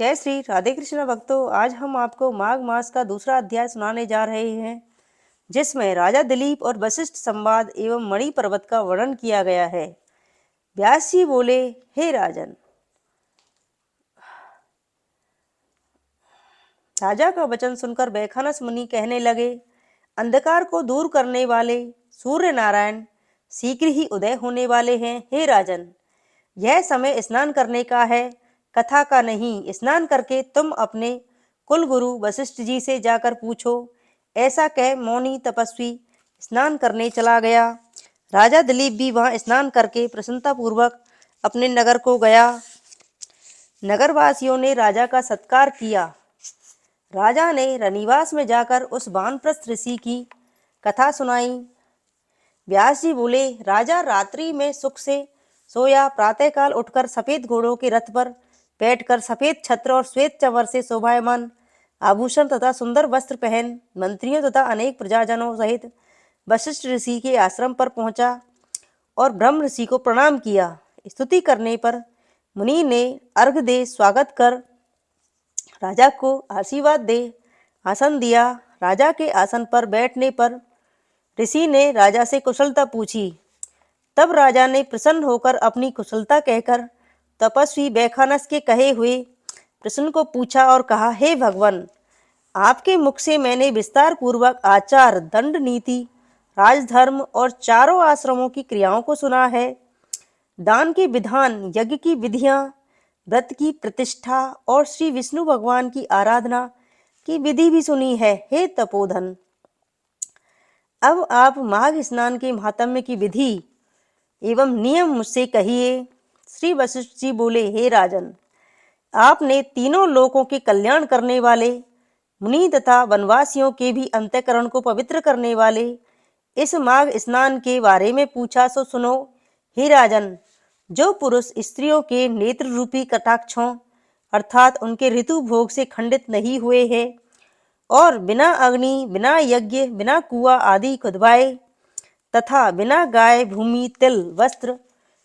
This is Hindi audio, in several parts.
जय श्री राधे कृष्ण भक्तों। आज हम आपको माघ मास का दूसरा अध्याय सुनाने जा रहे हैं, जिसमें राजा दिलीप और वशिष्ठ संवाद एवं मणि पर्वत का वर्णन किया गया है। व्यास जी बोले, हे राजन। राजा का वचन सुनकर बैखानस मुनि कहने लगे, अंधकार को दूर करने वाले सूर्य नारायण शीघ्र ही उदय होने वाले हैं। हे राजन, यह समय स्नान करने का है, कथा का नहीं। स्नान करके तुम अपने कुल गुरु वशिष्ठ जी से जाकर पूछो। ऐसा कह मौनी तपस्वी स्नान करने चला गया। राजा दिलीप भी वहां स्नान करके प्रसन्नतापूर्वक अपने नगर को गया। नगरवासियों ने राजा का सत्कार किया। राजा ने रनिवास में जाकर उस वानप्रस्थ ऋषि की कथा सुनाई। व्यास जी बोले, राजा रात्रि में सुख से सोया। प्रातःकाल उठकर सफेद घोड़ों के रथ पर बैठकर सफेद छत्र और श्वेत चंवर से शोभायमान आभूषण तथा सुंदर वस्त्र पहन मंत्रियों तथा अनेक प्रजाजनों सहित वशिष्ठ ऋषि के आश्रम पर पहुंचा और ब्रह्म ऋषि को प्रणाम किया। स्तुति करने पर मुनि ने अर्घ दे स्वागत कर राजा को आशीर्वाद दे आसन दिया। राजा के आसन पर बैठने पर ऋषि ने राजा से कुशलता पूछी। तब राजा ने प्रसन्न होकर अपनी कुशलता कहकर तपस्वी बैखानस के कहे हुए प्रश्न को पूछा और कहा, हे भगवान, आपके मुख से मैंने विस्तार पूर्वक आचार, दंड नीति, राजधर्म और चारों आश्रमों की क्रियाओं को सुना है। दान के विधान, यज्ञ की विधियां, व्रत की प्रतिष्ठा और श्री विष्णु भगवान की आराधना की विधि भी सुनी है। हे तपोधन, अब आप माघ स्नान के महात्म्य की विधि एवं नियम मुझसे कहिए। श्री वशिष्ठ जी बोले, हे राजन, आपने तीनों लोकों के कल्याण करने वाले, मुनि तथा वनवासियों के भी अंतःकरण को पवित्र करने वाले इस माघ स्नान के बारे में पूछा, सो सुनो। हे राजन, जो पुरुष स्त्रियों के नेत्र रूपी कटाक्षों अर्थात उनके ऋतु भोग से खंडित नहीं हुए हैं और बिना अग्नि, बिना यज्ञ, बिना कुआं आदि खुदवाए तथा बिना गाय, भूमि, तिल, वस्त्र,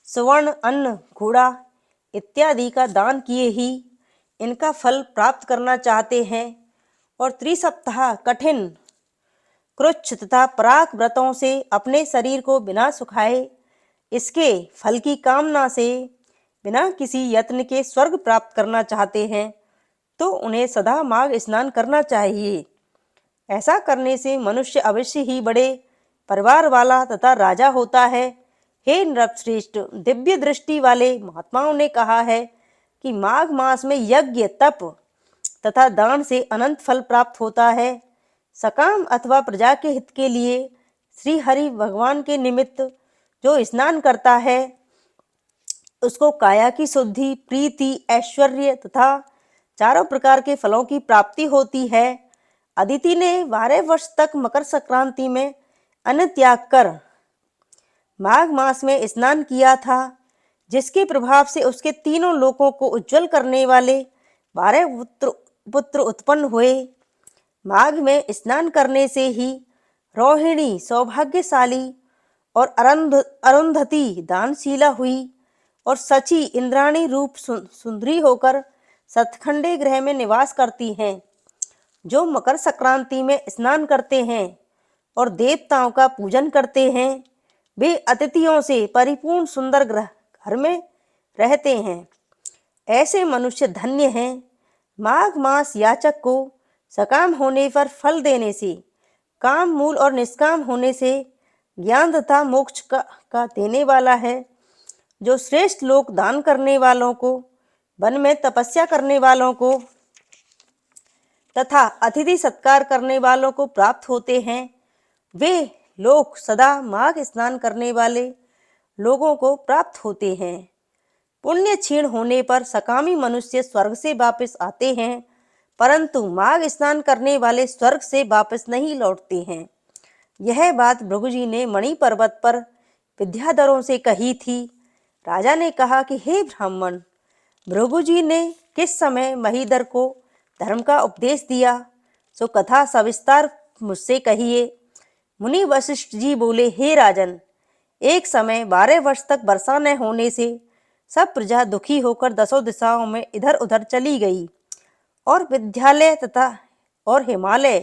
स्वर्ण, अन्न, घोड़ा इत्यादि का दान किए ही इनका फल प्राप्त करना चाहते हैं और त्रिसप्ताह कठिन कृच्छ तथा पराक व्रतों से अपने शरीर को बिना सुखाए इसके फल की कामना से बिना किसी यत्न के स्वर्ग प्राप्त करना चाहते हैं, तो उन्हें सदा माघ स्नान करना चाहिए। ऐसा करने से मनुष्य अवश्य ही बड़े परिवार वाला तथा राजा होता है। हे नृपश्रेष्ठ, दिव्य दृष्टि वाले महात्माओं ने कहा है कि माघ मास में यज्ञ, तप तथा दान से अनंत फल प्राप्त होता है। सकाम अथवा प्रजा के हित के लिए श्री हरि भगवान के निमित्त जो स्नान करता है उसको काया की शुद्धि, प्रीति, ऐश्वर्य तथा चारों प्रकार के फलों की प्राप्ति होती है। अदिति ने 12 वर्ष तक मकर संक्रांति में अन्न त्याग कर माघ मास में स्नान किया था, जिसके प्रभाव से उसके तीनों लोकों को उज्जवल करने वाले 12 पुत्र उत्पन्न हुए। माघ में स्नान करने से ही रोहिणी सौभाग्यशाली और अरुंधति दानशीला हुई और सची इंद्राणी रूप सुंदरी होकर सतखंडे ग्रह में निवास करती हैं। जो मकर संक्रांति में स्नान करते हैं और देवताओं का पूजन करते हैं, वे अतिथियों से परिपूर्ण सुंदर घर में रहते हैं। ऐसे मनुष्य धन्य हैं। माघ मास याचक को सकाम होने पर फल देने से, काम मूल और निष्काम होने से ज्ञान तथा मोक्ष का देने वाला है। जो श्रेष्ठ लोक दान करने वालों को, वन में तपस्या करने वालों को तथा अतिथि सत्कार करने वालों को प्राप्त होते हैं, वे लोग सदा माघ स्नान करने वाले लोगों को प्राप्त होते हैं। पुण्य क्षीण होने पर सकामी मनुष्य स्वर्ग से वापस आते हैं, परंतु माघ स्नान करने वाले स्वर्ग से वापस नहीं लौटते हैं। यह बात भृगु जी ने मणि पर्वत पर विद्याधरों से कही थी। राजा ने कहा कि हे ब्राह्मण, भृगु जी ने किस समय महीधर को धर्म का उपदेश दिया, सो कथा सविस्तार मुझसे कहिए। मुनि वशिष्ठ जी बोले, हे राजन, एक समय 12 वर्ष तक वर्षा न होने से सब प्रजा दुखी होकर 10 दिशाओं में इधर उधर चली गई। और विद्यालय तथा और हिमालय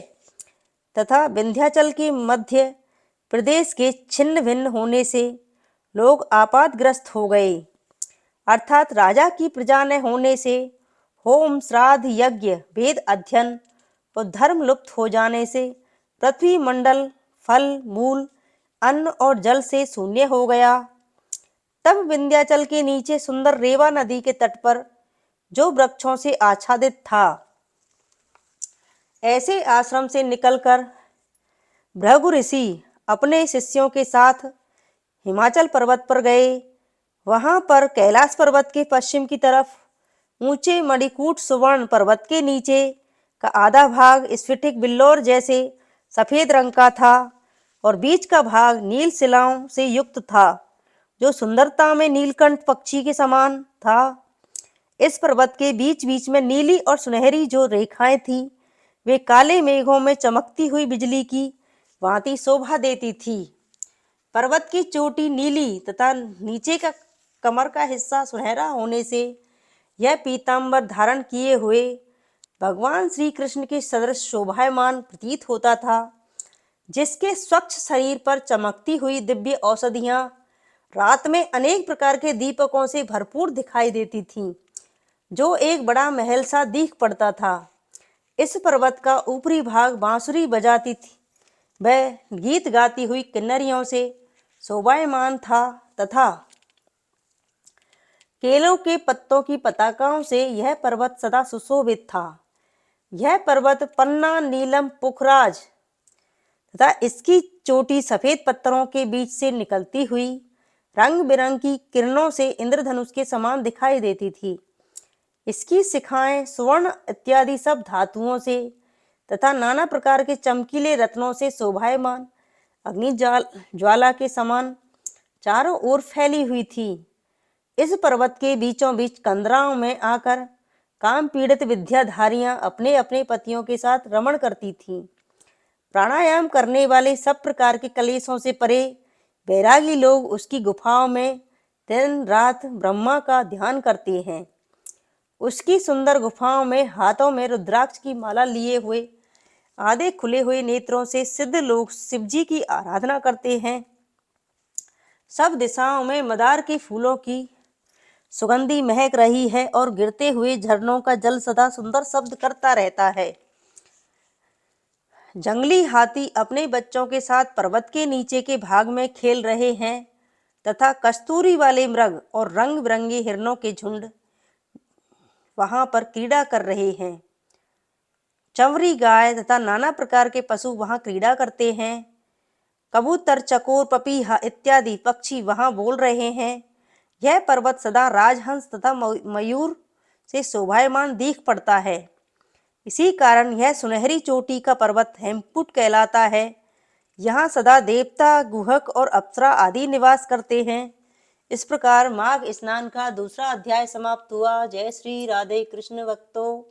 तथा विंध्याचल के मध्य प्रदेश के छिन्न भिन्न होने से लोग आपातग्रस्त हो गए, अर्थात राजा की प्रजा न होने से होम श्राद्ध यज्ञ वेद अध्ययन और धर्म लुप्त हो जाने से पृथ्वी मंडल फल मूल अन्न और जल से शून्य हो गया। तब विंध्याचल के नीचे सुंदर रेवा नदी के तट पर, जो वृक्षों से आच्छादित था, ऐसे आश्रम से निकलकर भृगु ऋषि अपने शिष्यों के साथ हिमाचल पर्वत पर गए। वहां पर कैलाश पर्वत के पश्चिम की तरफ ऊंचे मणिकूट सुवर्ण पर्वत के नीचे का आधा भाग स्फटिक बिल्लौर जैसे सफेद रंग का था और बीच का भाग नील शिलाओं से युक्त था, जो सुंदरता में नीलकंठ पक्षी के समान था। इस पर्वत के बीच बीच में नीली और सुनहरी जो रेखाएं थी, वे काले मेघों में चमकती हुई बिजली की भांति शोभा देती थी। पर्वत की चोटी नीली तथा नीचे का कमर का हिस्सा सुनहरा होने से यह पीतांबर धारण किए हुए भगवान श्री कृष्ण के सदृश शोभायमान प्रतीत होता था, जिसके स्वच्छ शरीर पर चमकती हुई दिव्य औषधियां रात में अनेक प्रकार के दीपकों से भरपूर दिखाई देती थीं, जो एक बड़ा महल सा दिख पड़ता था। इस पर्वत का ऊपरी भाग बांसुरी बजाती थी वह गीत गाती हुई किन्नरियों से शोभायमान था तथा केलों के पत्तों की पताकाओं से यह पर्वत सदा सुशोभित था। यह पर्वत पन्ना नीलम पुखराज तथा इसकी चोटी सफेद पत्थरों के बीच से निकलती हुई रंग बिरंगी किरणों से इंद्रधनुष के समान दिखाई देती थी। इसकी शिखाएं स्वर्ण इत्यादि सब धातुओं से तथा नाना प्रकार के चमकीले रत्नों से शोभायमान अग्नि ज्वाला के समान चारों ओर फैली हुई थी। इस पर्वत के बीचों बीच कंदराओं में आकर काम पीड़ित विद्याधारियां अपने अपने पतियों के साथ रमण करती थीं। प्राणायाम करने वाले सब प्रकार के कलेशों से परे बैरागी लोग उसकी गुफाओं में दिन रात ब्रह्मा का ध्यान करते हैं। उसकी सुंदर गुफाओं में हाथों में रुद्राक्ष की माला लिए हुए आधे खुले हुए नेत्रों से सिद्ध लोग शिवजी की आराधना करते हैं। सब दिशाओं में मदार के फूलों की सुगंधी महक रही है और गिरते हुए झरनों का जल सदा सुंदर शब्द करता रहता है। जंगली हाथी अपने बच्चों के साथ पर्वत के नीचे के भाग में खेल रहे हैं तथा कस्तूरी वाले मृग और रंग बिरंगे हिरणों के झुंड वहां पर क्रीड़ा कर रहे हैं। चंवरी गाय तथा नाना प्रकार के पशु वहां क्रीड़ा करते हैं। कबूतर चकोर पपीहा इत्यादि पक्षी वहां बोल रहे हैं। यह पर्वत सदा राजहंस तथा मयूर से शोभायमान दिख पड़ता है। इसी कारण यह सुनहरी चोटी का पर्वत हेमकूट कहलाता है। यहाँ सदा देवता गुहक और अप्सरा आदि निवास करते हैं। इस प्रकार माघ स्नान का दूसरा अध्याय समाप्त हुआ। जय श्री राधे कृष्ण भक्तों।